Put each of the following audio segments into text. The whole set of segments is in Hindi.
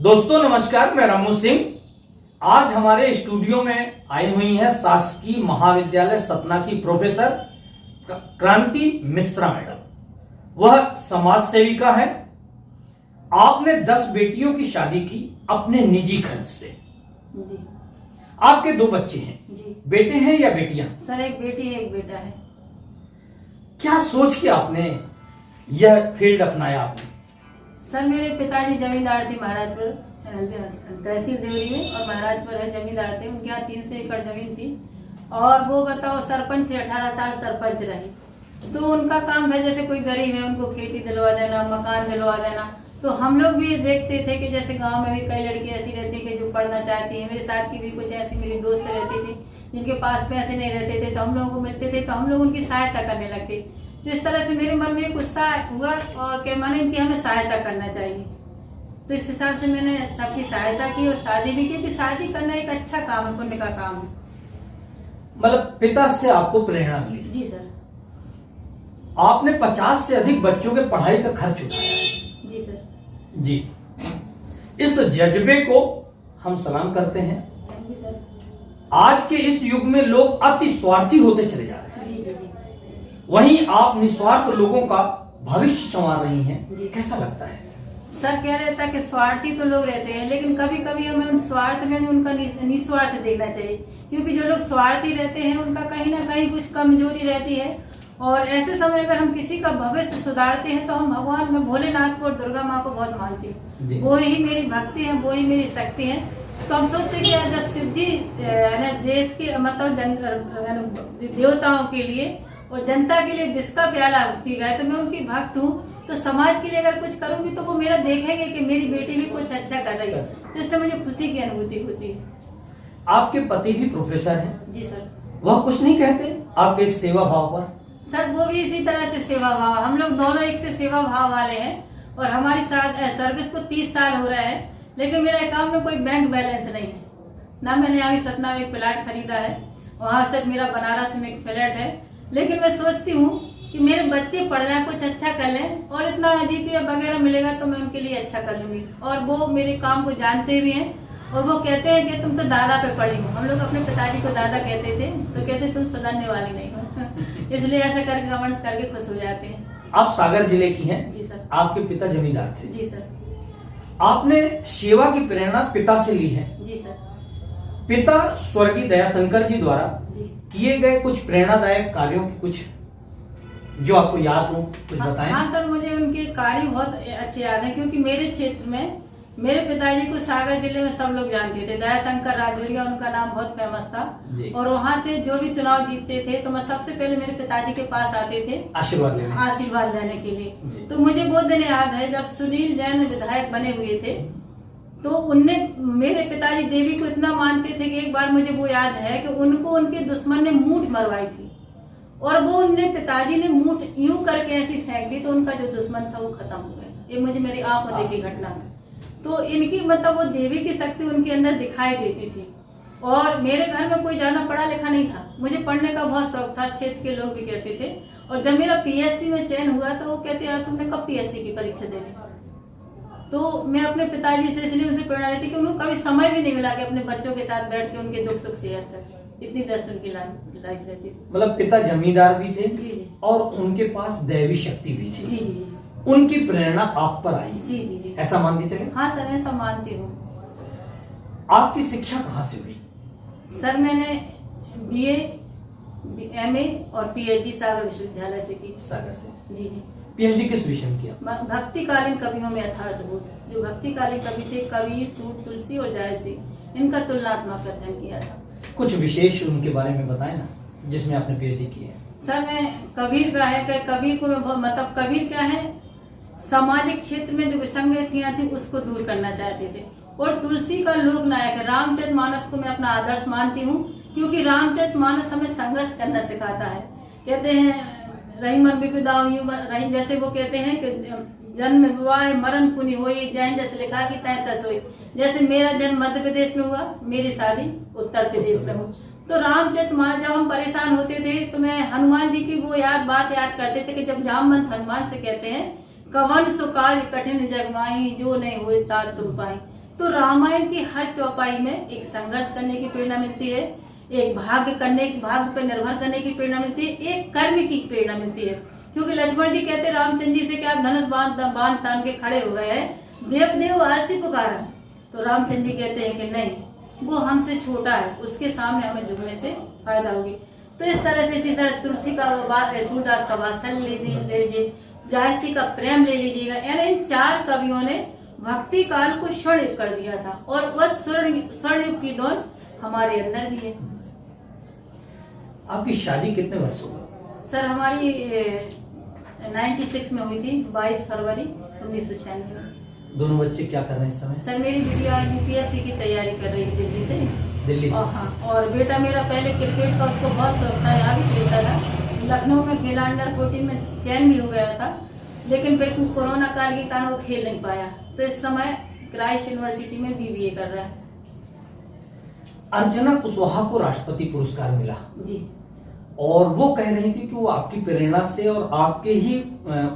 दोस्तों नमस्कार, मैं रामू सिंह। आज हमारे स्टूडियो में आई हुई है शासकीय महाविद्यालय सतना की प्रोफेसर क्रांति मिश्रा मैडम। वह समाज सेविका है। आपने 10 बेटियों की शादी की अपने निजी खर्च से जी। आपके 2 बच्चे हैं जी। बेटे हैं या बेटियां? सर एक बेटी है, एक बेटा है। क्या सोच के आपने यह फील्ड अपनाया आपने? सर मेरे पिताजी जमींदार थे महाराजपुर, तहसील देवरी में, और महाराजपुर है जमींदार थे। उनके यहाँ 300 एकड़ जमीन थी और वो बताओ सरपंच थे, 18 साल सरपंच रहे। तो उनका काम था जैसे कोई गरीब है उनको खेती दिलवा देना, मकान दिलवा देना। तो हम लोग भी देखते थे कि जैसे गांव में भी कई लड़की ऐसी रहती कि जो पढ़ना चाहती है। मेरे साथ की भी कुछ ऐसी मेरी दोस्त रहती थी जिनके पास पैसे नहीं रहते थे, तो हम लोगों को मिलते थे तो हम लोग उनकी सहायता करने लगते। तो इस तरह से मेरे मन में एक उत्साह हुआ और कि मैंने इनकी हमें सहायता करना चाहिए। तो इस हिसाब से मैंने सबकी सहायता की और शादी भी की कि शादी करना एक अच्छा काम है, पुण्य का काम है। मतलब पिता से आपको प्रेरणा मिली? जी सर। आपने 50 से अधिक बच्चों के पढ़ाई का खर्च उठाया है। जी सर। जी, इस जज्बे को हम सलाम करते हैं। Thank you sir. आज के इस युग में लोग अति स्वार्थी होते चले जा रहे हैं। जी जी जी। वहीं आप निस्वार्थ लोगों का भविष्य संवार रही हैं। जी। कैसा लगता है? सर कह रहे था कि स्वार्थी तो लोग रहते हैं, लेकिन कभी कभी हमें उन स्वार्थ में भी उनका निस्वार्थ देखना चाहिए। क्योंकि जो लोग स्वार्थी रहते हैं उनका कहीं ना कहीं कुछ कमजोरी रहती है। और ऐसे समय अगर हम किसी का भविष्य सुधारते हैं तो हम भगवान में भोलेनाथ को और दुर्गा माँ को बहुत मानते हैं। वो ही मेरी भक्ति है, वो ही मेरी शक्ति है। तो हम सोचते कि जब शिव जी देश के मतलब देवताओं के लिए और जनता के लिए विष का प्याला पी गए, तो मैं उनकी भक्त हूँ। तो समाज के लिए अगर कुछ करूंगी तो वो मेरा देखेंगे कि मेरी बेटी भी कुछ अच्छा कर रही है, तो इससे मुझे खुशी की अनुभूति होती है। आपके पति भी प्रोफेसर हैं? जी सर। वह कुछ नहीं कहते आपके इस सेवा भाव पर? सर वो भी इसी तरह से सेवा भाव, हम लोग दोनों एक से सेवा भाव वाले हैं। और हमारी सर्विस को 30 साल हो रहा है, लेकिन मेरे अकाउंट में कोई बैंक बैलेंस नहीं है ना। मैंने यहाँ सतना में एक प्लाट खरीदा है, वहां से मेरा बनारस में एक फ्लैट है। लेकिन मैं सोचती हूँ कि मेरे बच्चे पढ़ जाए, कुछ अच्छा कर लें, और इतना जीपीएफ वगैरह मिलेगा तो मैं उनके लिए अच्छा कर लूंगी। और वो मेरे काम को जानते भी हैं और वो कहते हैं कि तुम तो दादा पे पड़ी हो। हम लोग अपने पिताजी को दादा कहते थे, तो कहते तुम सुधरने वाली नहीं हो। इसलिए ऐसा करके कमेंट्स करके खुश हो जाते हैं। आप सागर जिले की हैं? जी सर। आपके पिता जमींदार थे? जी सर। आपने सेवा की प्रेरणा पिता से ली है? जी सर। पिता स्वर्गीय दयाशंकर जी द्वारा जी। किए गए कुछ प्रेरणादायक कार्यों की कुछ जो आपको याद हो, कुछ बताएं। हाँ सर, मुझे उनके कार्य बहुत अच्छे याद हैं, क्योंकि मेरे क्षेत्र में मेरे पिताजी को सागर जिले में सब लोग जानते थे। दयाशंकर राजौरिया उनका नाम बहुत फेमस था। और वहाँ से जो भी चुनाव जीतते थे तो मैं सबसे पहले मेरे पिताजी के पास आते थे आशीर्वाद लेने के लिए। तो मुझे बहुत दिन याद है जब सुनील जैन विधायक बने हुए थे, तो उनने मेरे पिताजी देवी को इतना मानते थे कि एक बार मुझे वो याद है कि उनको उनके दुश्मन ने मूठ मरवाई थी, और वो उनने पिताजी ने मूठ यूं करके ऐसी फेंक दी तो उनका जो दुश्मन था वो खत्म हो गया। ये मुझे मेरी आंखों देखी घटना थी। तो इनकी मतलब वो देवी की शक्ति उनके अंदर दिखाई देती थी। और मेरे घर में कोई ज्यादा पढ़ा लिखा नहीं था, मुझे पढ़ने का बहुत शौक था, क्षेत्र के लोग भी कहते थे। और जब मेरा पीएससी में चयन हुआ तो वो कहते यार तुमने कब पीएससी की परीक्षा दे ली। तो मैं अपने पिताजी से इसलिए उनसे प्रेरणा लेती कि उनको कभी समय भी नहीं मिला कि अपने बच्चों के साथ बैठ के उनके दुख सुख शेयर कर, इतनी व्यस्त उनकी लाइफ रहती थी। मतलब पिता जमींदार भी थे? जी जी। और उनके पास दैवी शक्ति भी थी? जी जी जी। उनकी प्रेरणा आप पर आई? जी जी जी। ऐसा मान के चले? हाँ सर, ऐसा मानती हूँ। आपकी शिक्षा कहाँ से हुई? सर मैंने बीए, एमए और पीएचडी सागर विश्वविद्यालय से की। सागर से? जी जी। पीएचडी किस विषय में किया? भक्तिकालीन कवियों में यथार्थबोध। जो भक्तिकालीन कवि थे, कवि, सूट, तुलसी और जायसी, इनका तुलनात्मक अध्ययन किया था। कुछ विशेष उनके बारे में बताएं ना, जिसमें आपने पीएचडी की है। सर मैं कबीर का है, कबीर को मैं मतलब कबीर क्या है, सामाजिक क्षेत्र में जो विसंगतियां थी उसको दूर करना चाहते थे। और तुलसी का लोक नायक रामचरितमानस को मैं अपना आदर्श मानती हूँ, क्योंकि रामचरितमानस हमें संघर्ष करना सिखाता है। कहते हैं रही मन विपदा रही, जैसे वो कहते हैं कि जन्म विवाह मरण पुनि होई, जैन जैसे लिखा कि तय तस होई। जैसे मेरा जन्म मध्य प्रदेश में हुआ, मेरी शादी उत्तर प्रदेश में हुई। तो रामचरितमानस जब हम परेशान होते थे तो मैं हनुमान जी की वो बात याद करते थे कि जब जामवंत हनुमान से कहते हैं कवन सो काज कठिन जग माही, जो नहीं हुए तात तुम पाई। तो रामायण की हर चौपाई में एक संघर्ष करने की प्रेरणा मिलती है, एक भाग्य पर निर्भर करने की प्रेरणा मिलती है, एक कर्म की प्रेरणा मिलती है। क्योंकि लक्ष्मण जी कहते रामचंद्र जी से कि आप धनुष बांध तान के खड़े हो गए हैं, देव आरसी पुकारा। तो रामचंद्र जी कहते हैं कि नहीं, वो हमसे छोटा है, उसके सामने हमें झुकने से फायदा होगी। तो इस तरह से इसी तरह तुलसी का सूरदास का वात्सल्य ले लीजिए, जायसी का प्रेम ले लीजिएगा। यानी इन 4 कवियों ने भक्ति काल को स्वर्ण युग कर दिया था, और वह स्वर्ण युग की दौन हमारे अंदर भी है। आपकी शादी कितने वर्ष हो गए? सर हमारी 96 में हुई थी, 22 फरवरी 1996 में। दोनों बच्चे क्या कर रहे हैं इस समय? सर मेरी बिटिया यूपीएससी की तैयारी कर रही है दिल्ली से। हाँ, और बेटा मेरा पहले क्रिकेट का उसको बहुत शौक था, यहाँ भी खेलता था। लखनऊ में खेला, अंडर 14 में चयन भी हो गया था, लेकिन फिर कोरोना काल के कारण वो खेल नहीं पाया। तो इस समय क्राइस्ट यूनिवर्सिटी में बीबीए कर रहा है। अर्चना कुशवाहा को राष्ट्रपति पुरस्कार मिला जी, और वो कह रही थी कि वो आपकी प्रेरणा से और आपके ही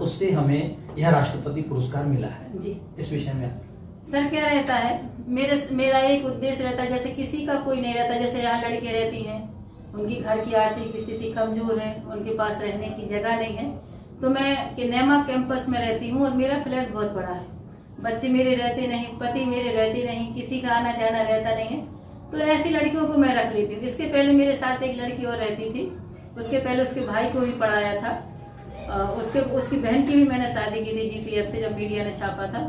उससे हमें यह राष्ट्रपति पुरस्कार मिला है जी। इस विषय में सर क्या रहता है, मेरा एक उद्देश्य रहता है, जैसे किसी का कोई नहीं रहता। जैसे यहाँ लड़के रहती हैं, उनकी घर की आर्थिक स्थिति कमजोर है, उनके पास रहने की जगह नहीं है, तो मैं नेमा कैंपस में रहती हूँ और मेरा फ्लैट बहुत बड़ा है। बच्चे मेरे रहते नहीं, पति मेरे रहते नहीं, किसी का आना जाना रहता नहीं है, तो ऐसी लड़कियों को मैं रख लेती हूँ। इसके पहले मेरे साथ एक लड़की और रहती थी, उसके पहले उसके भाई को भी पढ़ाया था, उसकी बहन की भी मैंने शादी की थी जीपीएफ से, जब मीडिया ने छापा था।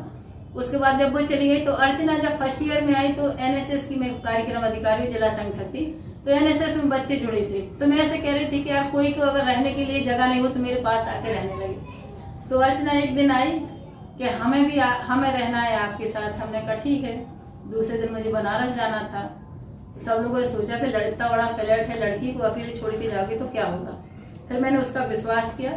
उसके बाद जब वो चली गई तो अर्चना जब फर्स्ट ईयर में आई तो एनएसएस की मैं कार्यक्रम अधिकारी जिला संगठक थी, तो एनएसएस में बच्चे जुड़े थे। तो मैं ऐसे कह रही थी कि यार कोई को अगर रहने के लिए जगह नहीं हो तो मेरे पास आके रहने लगे। तो अर्चना एक दिन आई कि हमें रहना है आपके साथ। हमने कहा ठीक है। दूसरे दिन मुझे बनारस जाना था। सब लोगों ने सोचा कि इतना बड़ा फ्लैट है, लड़की को अकेले छोड़ के जाओगे तो क्या होगा। फिर मैंने उसका विश्वास किया,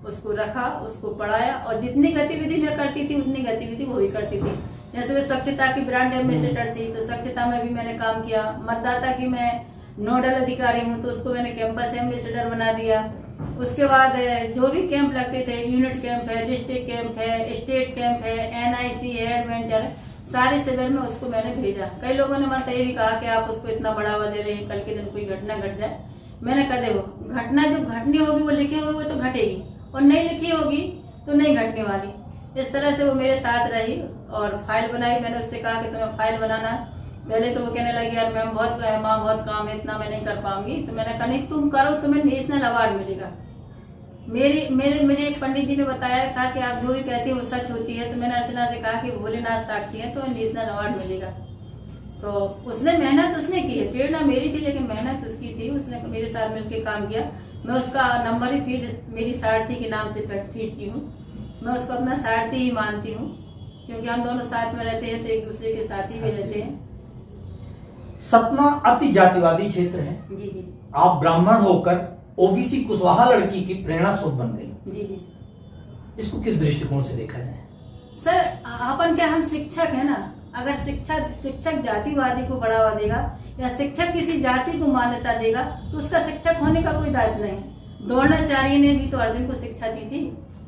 उसको रखा, उसको पढ़ाया, और जितनी गतिविधि मैं करती थी उतनी गतिविधि वो भी करती थी। जैसे वे स्वच्छता की ब्रांड एम्बेसडर थी, तो स्वच्छता में भी मैंने काम किया। मतदाता की मैं नोडल अधिकारी हूँ, तो उसको मैंने कैंपस एम्बेसडर बना दिया। उसके बाद जो भी कैंप लगते थे, यूनिट कैंप है, डिस्ट्रिक्ट कैंप है, स्टेट कैंप है, एनआईसी है, एडवेंचर, सारे शिविर में उसको मैंने भेजा। कई लोगों ने मतलब ये भी कहा कि आप उसको इतना बढ़ावा दे रहे हैं, कल के दिन कोई घटना घट जाए। मैंने कहा देखो, घटना जो घटनी होगी वो लिखी होगी वो तो घटेगी, और नहीं लिखी होगी तो नहीं घटने वाली। इस तरह से वो मेरे साथ रही और फाइल बनाई। मैंने उससे कहा कि तुम्हें फाइल बनाना है। पहले तो वो कहने लगी यार मैम बहुत काम है, इतना मैं नहीं कर पाऊंगी। तो मैंने कहा नहीं तुम करो, तुम्हें नेशनल अवार्ड मिलेगा। मुझे एक पंडित जी ने बताया था कि आप जो भी कहती है वो सच होती है। तो मैंने अर्चना से कहा कि भोलेनाथ साक्षी है, तो नेशनल अवार्ड मिलेगा। तो उसने मेहनत उसने की है, प्रेरणा मेरी थी लेकिन मेहनत उसकी थी। उसने मेरे साथ मिलकर काम किया। मैं उसका नंबर ही फीड मेरी सारथी के नाम से फीड की हूँ। मैं उसको अपना सारथी ही मानती हूँ, क्योंकि हम दोनों साथ में रहते हैं तो एक दूसरे के साथ ही रहते हैं। सतना अति जातिवादी क्षेत्र है। जी जी। आप ब्राह्मण होकर ओबीसी कुशवाहा लड़की की प्रेरणा स्रोत बन गई। जी जी। इसको किस दृष्टिकोण से देखा जाए? सर अपन क्या, हम शिक्षक है ना। अगर शिक्षक जातिवादी को बढ़ावा देगा या शिक्षक किसी जाति को मान्यता देगा तो उसका शिक्षक होने का कोई दायित्व नहीं। द्रोणाचार्य ने भी तो अर्जुन को शिक्षा दी थी,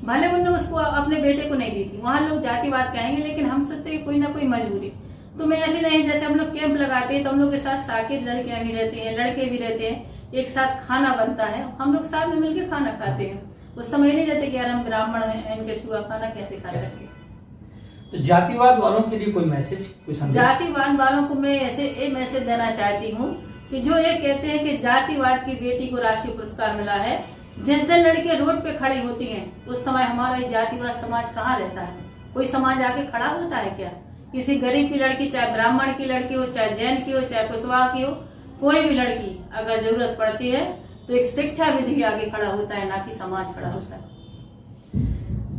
भले उन्होंने उसको अपने बेटे को नहीं दी थी। वहां लोग जातिवाद कहेंगे, लेकिन हम सोचते हैं कोई ना कोई मजबूरी। तो मैं ऐसी नहीं, जैसे हम लोग कैंप लगाते हैं तो हम लोग के साथ साकिर लड़कियां भी रहती हैं, लड़के भी रहते हैं, एक साथ खाना बनता है, हम लोग साथ में मिलकर खाना खाते हैं। उस समय नहीं रहते कि यार हम ब्राह्मण हैं, इनके छुआ खाना कैसे खा सकते। तो जातिवाद वालों के लिए कोई मैसेज, कोई संदेश? जातिवाद वालों को मैं ऐसे एक मैसेज देना चाहती हूँ कि जो ये कहते हैं कि जातिवाद की बेटी को राष्ट्रीय पुरस्कार मिला है, जिस दिन लड़के रोड पे खड़ी होती हैं उस समय हमारा ये जातिवाद समाज कहाँ रहता है? कोई समाज आके खड़ा होता है क्या? किसी गरीब की लड़की, चाहे ब्राह्मण की लड़की हो, चाहे जैन की हो, चाहे कुशवाहा की हो, कोई भी लड़की अगर जरूरत पड़ती है तो एक शिक्षा विधि भी आगे खड़ा होता है, ना कि समाज खड़ा होता है।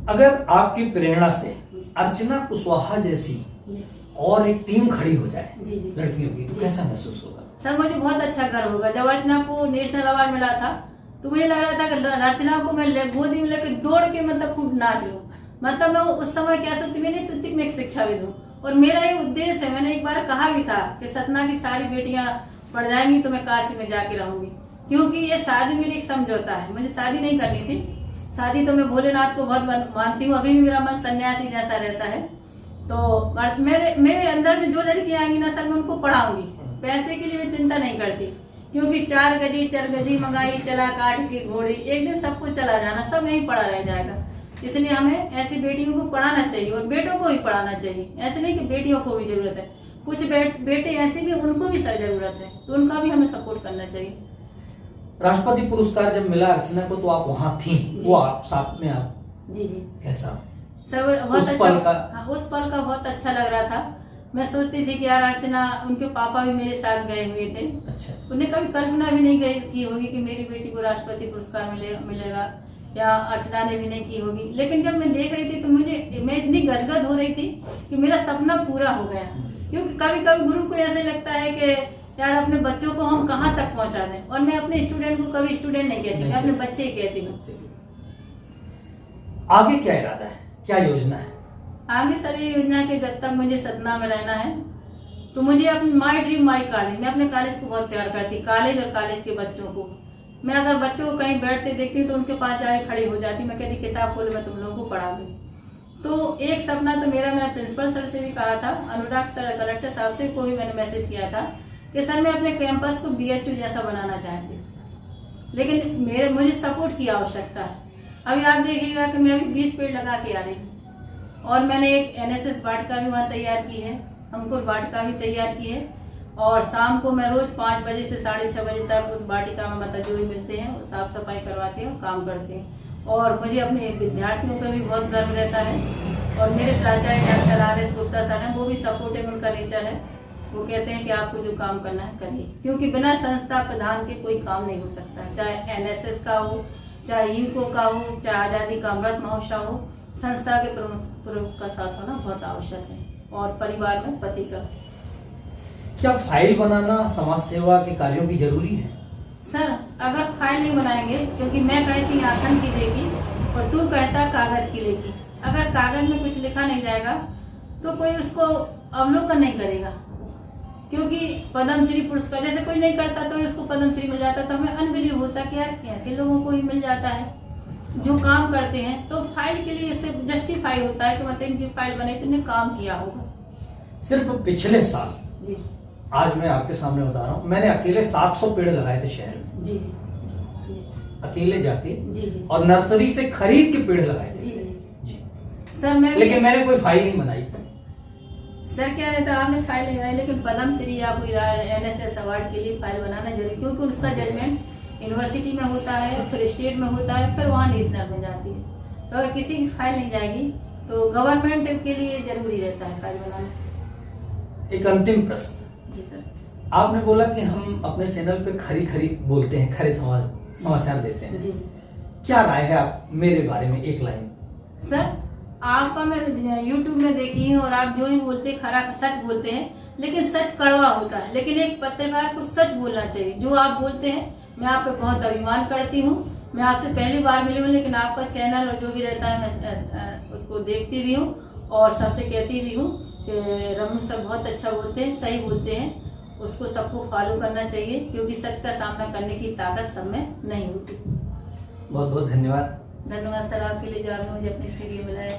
अगर आपकी प्रेरणा से अर्चना कुशवाहा जैसी और एक टीम खड़ी हो जाए लड़कियों की, तो कैसा महसूस होगा? सर मुझे बहुत अच्छा गर्व होगा। जब अर्चना को नेशनल अवार्ड मिला था तो मुझे लग रहा था कि अर्चना को मैं गोदी में लेकर दौड़ के मतलब खूब नाच लूं। मतलब मैं उस समय क्या सोचती, मैं नहीं सोचती मैं एक शिक्षाविद हूँ, और मेरा ये उद्देश्य है। मैंने एक बार कहा भी था कि सतना की सारी बेटियां पढ़ जाएंगी तो मैं काशी में जाके रहूंगी, क्योंकि ये शादी मेरी एक समझौता है। मुझे शादी नहीं करनी थी। शादी तो मैं भोलेनाथ को बहुत मानती हूँ, अभी भी मेरा मन सन्यासी जैसा रहता है। तो मेरे अंदर में जो लड़कियां आएंगी ना सर, मैं उनको पढ़ाऊंगी। पैसे के लिए मैं चिंता नहीं करती, क्योंकि 4 गजी चरगजी मंगाई, चला काट की घोड़ी, एक दिन सब कुछ चला जाना, सब यहीं पड़ा रह जाएगा। इसलिए हमें ऐसी बेटियों को पढ़ाना चाहिए और बेटों को भी पढ़ाना चाहिए। ऐसे नहीं कि बेटियों को भी जरूरत है, कुछ बेटे ऐसे भी, उनको भी सर जरूरत है, तो उनका भी हमें सपोर्ट करना चाहिए। राष्ट्रपति पुरस्कार जब मिला अर्चना को, तो आप वहाँ थी, वो आप साथ में आप जी कैसा सर? बहुत अच्छा, उस पल का बहुत अच्छा लग रहा था। मैं सोचती थी कि यार अर्चना, उनके पापा भी मेरे साथ गए हुए थे। अच्छा। उन्हें कभी कल्पना भी नहीं की होगी कि मेरी बेटी को राष्ट्रपति पुरस्कार मिलेगा, या अर्चना ने भी नहीं की होगी। लेकिन जब मैं देख रही थी तो मैं इतनी गदगद हो रही थी कि मेरा सपना पूरा हो गया। क्योंकि कभी कभी गुरु को ऐसे लगता है कि यार अपने बच्चों को हम कहाँ तक पहुंचा दें, और मैं अपने स्टूडेंट को कभी स्टूडेंट नहीं कहती, मैं अपने बच्चे ही कहती हूँ। आगे क्या इरादा है, क्या योजना है? आगे सर ये योजना कि जब तक मुझे सतना में रहना है तो मुझे अपनी माई ड्रीम माई कॉलेज, मैं अपने कॉलेज को बहुत प्यार करती, कॉलेज और कॉलेज के बच्चों को। मैं अगर बच्चों को कहीं बैठते देखती तो उनके पास जाके खड़ी हो जाती, मैं कहती किताब खोलो, मैं तुम लोगों को पढ़ा दूं। तो एक सपना तो मैंने प्रिंसिपल सर से भी कहा था, अनुराग सर कलेक्टर साहब से को भी मैंने मैसेज किया था कि सर मैं अपने कैंपस को BHU जैसा बनाना चाहती हूँ, लेकिन मुझे सपोर्ट की आवश्यकता है। अभी आप देखिएगा कि मैं अभी 20 पेड़ लगा के आ रही हूँ, और मैंने एक NSS वाटिका भी वहाँ तैयार की है, अंकुर वाटिका भी तैयार की है, और शाम को मैं रोज 5 बजे से 6:30 बजे तक उस वाटिका में मतलब जो भी मिलते हैं वो साफ सफाई करवाते हैं, काम करते हैं। और मुझे अपने विद्यार्थियों पर भी बहुत गर्व रहता है, और मेरे प्राचार्य डॉक्टर RS गुप्ता सर हैं, वो भी सपोर्टिव उनका नेचर है। वो कहते हैं कि आपको जो काम करना है करिए, क्योंकि बिना संस्था प्रधान के कोई काम नहीं हो सकता, चाहे NSS का हो, चाहे यूको का हो, चाहे आजादी का अमृत महोत्सव हो, संस्था के प्रमुख का साथ होना बहुत आवश्यक है, और परिवार में पति का। क्या फाइल बनाना समाज सेवा के कार्यों की जरूरी है? सर अगर फाइल नहीं बनाएंगे, क्योंकि मैं कहती आखन की देगी और तू कहता कागज की लेगी, अगर कागज में कुछ लिखा नहीं जाएगा तो कोई उसको अवलोकन नहीं करेगा। क्योंकि पद्मश्री पुरस्कार जैसे कोई नहीं करता तो उसको पद्मश्री मिल जाता, तो हमें अनबिलीव होता कि यार ऐसे लोगों को ही मिल जाता है जो काम करते हैं। तो फाइल के लिए इससे जस्टिफाई होता है कि मतलब इनकी फाइल बने तो इन्हें काम किया होगा। सिर्फ पिछले साल जी, आज मैं आपके सामने बता रहा हूँ, मैंने अकेले 700 पेड़ लगाए थे शहर में। जी अकेले जाके जी, और नर्सरी से खरीद के पेड़ लगाए थे। जी सर लेकिन मैंने कोई फाइल नहीं बनाई। सर क्या रहता है, आपने फाइल नहीं बनाई, लेकिन पद्मश्री या कोई NSS अवार्ड के लिए फाइल बनाना जरूरी, क्योंकि उसका जजमेंट यूनिवर्सिटी में होता है, फिर स्टेट में होता है, फिर वहाँ नेशनल में जाती है। तो अगर किसी की फाइल नहीं जाएगी तो गवर्नमेंट के लिए जरूरी रहता है फाइल बनाना। एक अंतिम प्रश्न। जी सर। आपने बोला कि हम अपने चैनल पे खरी बोलते हैं, खरे समाचार देते हैं। जी, क्या राय है आप मेरे बारे में, एक लाइन? सर आपका मैं YouTube में देखी हूँ, और आप जो ही बोलते हैं खरा सच बोलते हैं, लेकिन सच कड़वा होता है। लेकिन एक पत्रकार को सच बोलना चाहिए। जो आप बोलते हैं, मैं आप पे बहुत अभिमान करती हूँ। मैं आपसे पहली बार मिली हूँ, लेकिन आपका चैनल और जो भी रहता है मैं उसको देखती भी हूँ, और सबसे कहती भी हूँ कि रमू सर बहुत अच्छा बोलते हैं, सही बोलते हैं, उसको सबको फॉलो करना चाहिए, क्योंकि सच का सामना करने की ताकत सब में नहीं होती। बहुत बहुत धन्यवाद। धन्यवाद सर आपके लिए जो आपने मुझे अपने स्टूडियो में लाया।